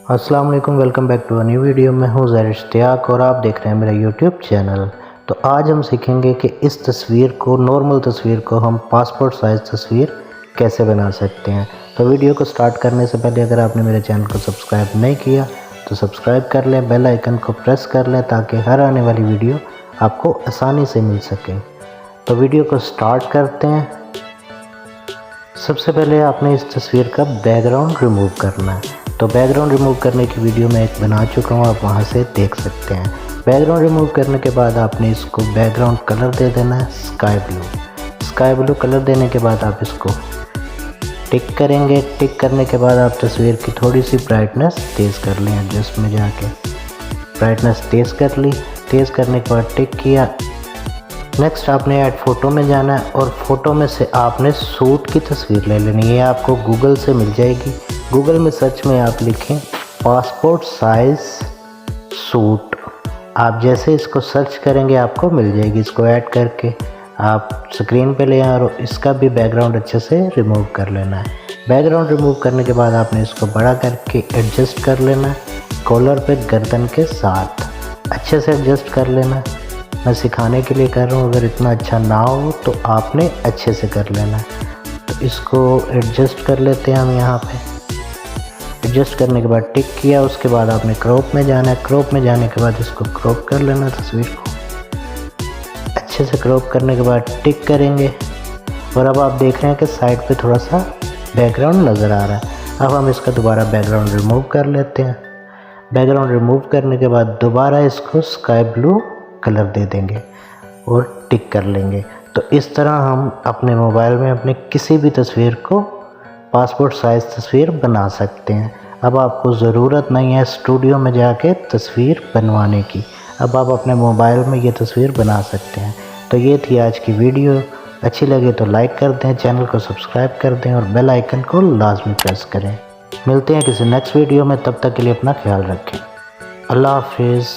अस्सलाम वालेकुम, welcome back to a new video. मैं हूं ज़ाहिर इश्तियाक और आप देख रहे हैं मेरा यूट्यूब चैनल। तो आज हम सीखेंगे कि इस तस्वीर को, नॉर्मल तस्वीर को हम पासपोर्ट साइज़ तस्वीर कैसे बना सकते हैं। तो वीडियो को स्टार्ट करने से पहले अगर आपने मेरे चैनल को सब्सक्राइब नहीं किया तो सब्सक्राइब कर लें, बेल आइकन को प्रेस कर लें ताकि हर आने वाली वीडियो आपको आसानी से मिल सके। तो वीडियो को स्टार्ट करते हैं। सबसे पहले आपने इस तस्वीर का बैकग्राउंड रिमूव करना है। तो बैकग्राउंड रिमूव करने की वीडियो मैं एक बना चुका हूँ, आप वहाँ से देख सकते हैं। बैकग्राउंड रिमूव करने के बाद आपने इसको बैकग्राउंड कलर दे देना है sky blue. Sky blue colour देने के बाद आप इसको टिक करेंगे। टिक करने के बाद आप तस्वीर की थोड़ी सी ब्राइटनेस तेज़ कर लें। एडजस्ट में जाके ब्राइटनेस तेज़ कर ली। तेज़ करने के बाद टिक किया। नेक्स्ट आपने ऐड फ़ोटो में जाना है और फ़ोटो में से आपने सूट की तस्वीर ले लेनी है। आपको गूगल से मिल जाएगी। गूगल में सर्च में आप लिखें पासपोर्ट साइज़ सूट। आप जैसे इसको सर्च करेंगे आपको मिल जाएगी। इसको ऐड करके आप स्क्रीन पे ले आए और इसका भी बैकग्राउंड अच्छे से रिमूव कर लेना है। बैकग्राउंड रिमूव करने के बाद आपने इसको बड़ा करके एडजस्ट कर लेना है। कॉलर पे गर्दन के साथ अच्छे से एडजस्ट कर लेना है। मैं सिखाने के लिए कर रहा हूँ, अगर इतना अच्छा ना हो तो आपने अच्छे से कर लेना है। तो इसको एडजस्ट कर लेते हैं हम यहाँ पे। एडजस्ट करने के बाद टिक किया। उसके बाद आपने क्रॉप में जाना है। क्रॉप में जाने के बाद इसको क्रॉप कर लेना तस्वीर को। अच्छे से क्रॉप करने के बाद टिक करेंगे और अब आप देख रहे हैं कि साइड पे थोड़ा सा बैकग्राउंड नज़र आ रहा है। अब हम इसका दोबारा बैकग्राउंड रिमूव कर लेते हैं। बैकग्राउंड रिमूव करने के बाद दोबारा इसको स्काई ब्लू कलर दे देंगे और टिक कर लेंगे। तो इस तरह हम अपने मोबाइल में अपने किसी भी तस्वीर को पासपोर्ट साइज़ तस्वीर बना सकते हैं। अब आपको ज़रूरत नहीं है स्टूडियो में जाके तस्वीर बनवाने की। अब आप अपने मोबाइल में ये तस्वीर बना सकते हैं। तो ये थी आज की वीडियो। अच्छी लगे तो लाइक कर दें, चैनल को सब्सक्राइब कर दें और बेल आइकन को लाजमी प्रेस करें। मिलते हैं किसी नेक्स्ट वीडियो में, तब तक के लिए अपना ख्याल रखें। अल्लाह हाफिज़।